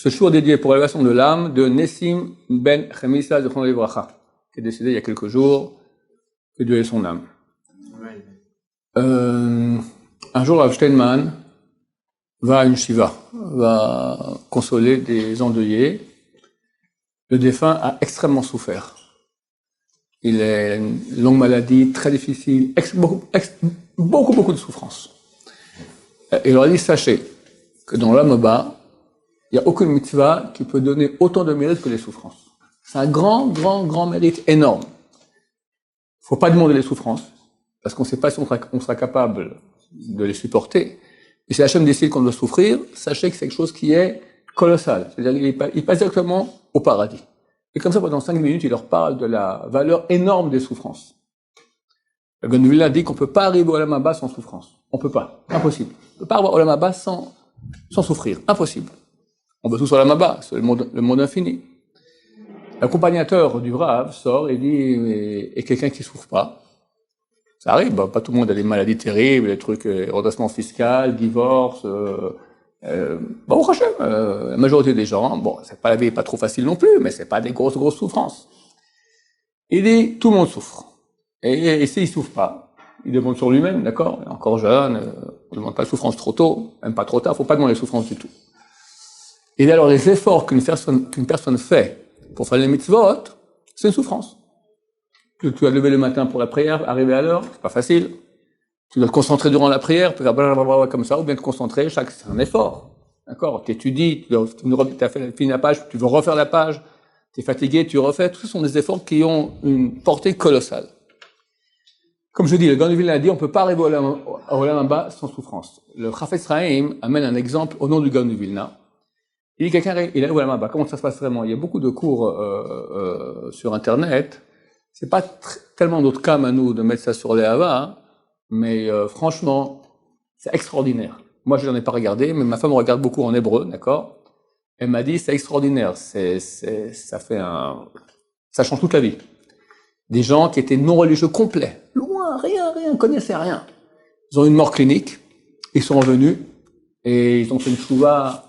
Ce jour dédié pour l'élévation de l'âme de Nessim Ben Chemissa de Livracha, qui est décédé il y a quelques jours, que Dieu ait son âme. Un jour, Rav Steinman va à une shiva, va consoler des endeuillés. Le défunt a extrêmement souffert. Il a une longue maladie, très difficile, beaucoup de souffrance. Il leur a dit, sachez que dans l'Amaba, il n'y a aucune mitzvah qui peut donner autant de mérite que les souffrances. C'est un grand mérite énorme. Il ne faut pas demander les souffrances, parce qu'on ne sait pas si on sera capable de les supporter. Et si Hachem décide qu'on doit souffrir, sachez que c'est quelque chose qui est colossal. C'est-à-dire qu'il passe directement au paradis. Et comme ça, pendant 5 minutes, il leur parle de la valeur énorme des souffrances. Le Gaon de Vilna dit qu'on ne peut pas arriver au Olam Haba sans souffrance. On ne peut pas. Impossible. On ne peut pas avoir au Olam Haba sans souffrir. Impossible. On veut tous au Olam Haba, c'est le monde infini. L'accompagnateur du Rav sort et dit, et quelqu'un qui ne souffre pas. Ça arrive, pas tout le monde a des maladies terribles, des trucs, redressement fiscal, divorce, la majorité des gens, la vie n'est pas trop facile non plus, mais c'est pas des grosses souffrances. Il dit, tout le monde souffre. Et s'il ne souffre pas, il demande sur lui-même, d'accord, il est encore jeune, on ne demande pas de souffrance trop tôt, même pas trop tard, il ne faut pas demander de souffrance du tout. Et alors, les efforts qu'une personne fait pour faire les mitzvot, c'est une souffrance. Tu dois te lever le matin pour la prière, arriver à l'heure, c'est pas facile. Tu dois te concentrer durant la prière, tu peux faire comme ça, ou bien te concentrer, c'est un effort. D'accord? Tu étudies, tu as fini la page, tu veux refaire la page, tu es fatigué, tu refais. Tout ce sont des efforts qui ont une portée colossale. Comme je dis, le Gaon de Vilna a dit, on ne peut pas arriver au Olam Haba sans souffrance. Le Chafetz Chaim amène un exemple au nom du Gaon de Vilna. Il dit, quelqu'un, il est au Olam Haba. Comment ça se passe vraiment? Il y a beaucoup de cours sur Internet. C'est pas tellement notre cas à nous de mettre ça sur les Hava, hein, mais franchement, c'est extraordinaire. Moi, je n'en ai pas regardé, mais ma femme regarde beaucoup en hébreu, d'accord? Elle m'a dit, c'est extraordinaire, ça change toute la vie. Des gens qui étaient non religieux complets, loin, rien, connaissaient rien. Ils ont eu une mort clinique, ils sont revenus, et ils ont fait une chouva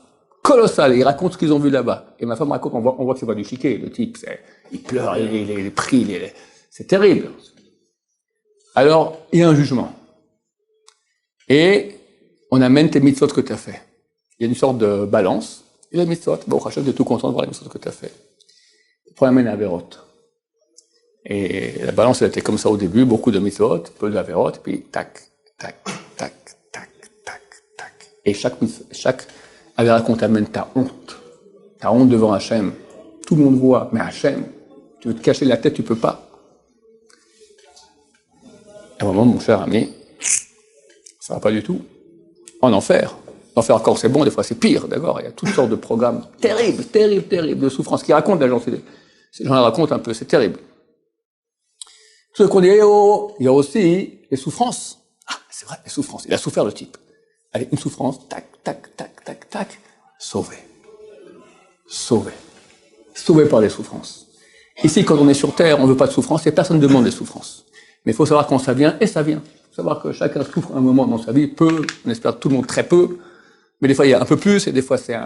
colossale, ils racontent ce qu'ils ont vu là-bas. Et ma femme raconte, on voit que c'est pas du chiquet, le type, il pleure, il est pris, c'est terrible. Alors, il y a un jugement. Et on amène tes mitzvot que tu as fait. Il y a une sorte de balance. Et les mitzvot, Hachem, tu es tout content de voir les mitzvot que tu as fait. Pour amener à Averot. Et la balance, elle était comme ça au début, beaucoup de mitzvot, peu d'Averot, et puis tac. Et chaque Averot qu'on t'amène, ta honte devant Hachem. Tout le monde voit, mais Hachem, tu veux te cacher la tête, tu peux pas. À un moment, mon cher ami, ça va pas du tout. En enfer. L'enfer encore c'est bon, des fois c'est pire, d'accord. Il y a toutes sortes de programmes terribles, de souffrances qui racontent les gens. Ces gens racontent un peu, c'est terrible. Tout ce qu'on dit, il y a aussi les souffrances. Ah, c'est vrai, les souffrances. Il a souffert le type. Allez, une souffrance, tac, sauvé. Sauvé par les souffrances. Ici, quand on est sur Terre, on ne veut pas de souffrance et personne ne demande des souffrances. Mais il faut savoir quand ça vient, et ça vient. Il faut savoir que chacun souffre un moment dans sa vie, peu, on espère tout le monde très peu, mais des fois il y a un peu plus, et des fois c'est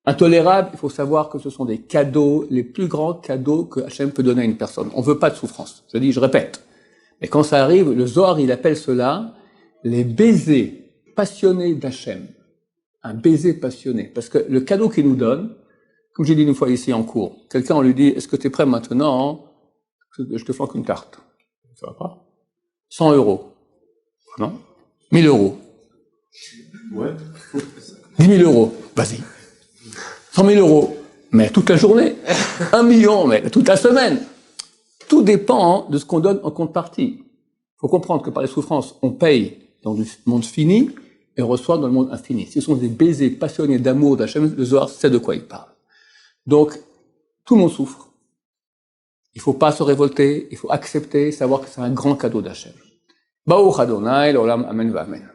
intolérable. Il faut savoir que ce sont des cadeaux, les plus grands cadeaux que Hachem peut donner à une personne. On ne veut pas de souffrance. Je répète. Mais quand ça arrive, le Zohar, il appelle cela les baisers passionnés d'Hachem. Un baiser passionné. Parce que le cadeau qu'il nous donne, comme j'ai dit une fois ici en cours, quelqu'un, on lui dit, est-ce que tu es prêt maintenant? Je te flanque une tarte. Ça va pas? 100 €. Non? 1000 €. Ouais. 10 000 €. Vas-y. 100 000 €. Mais toute la journée. 1 million, mais toute la semaine. Tout dépend de ce qu'on donne en contrepartie. Il faut comprendre que par les souffrances, on paye dans le monde fini et on reçoit dans le monde infini. Ce sont des baisers passionnés d'amour d'Hachem, le Zohar, c'est de quoi il parle. Donc, tout le monde souffre. Il ne faut pas se révolter, il faut accepter, savoir que c'est un grand cadeau d'Hachem. Baruch Adonai, l'olam, amen, va amen.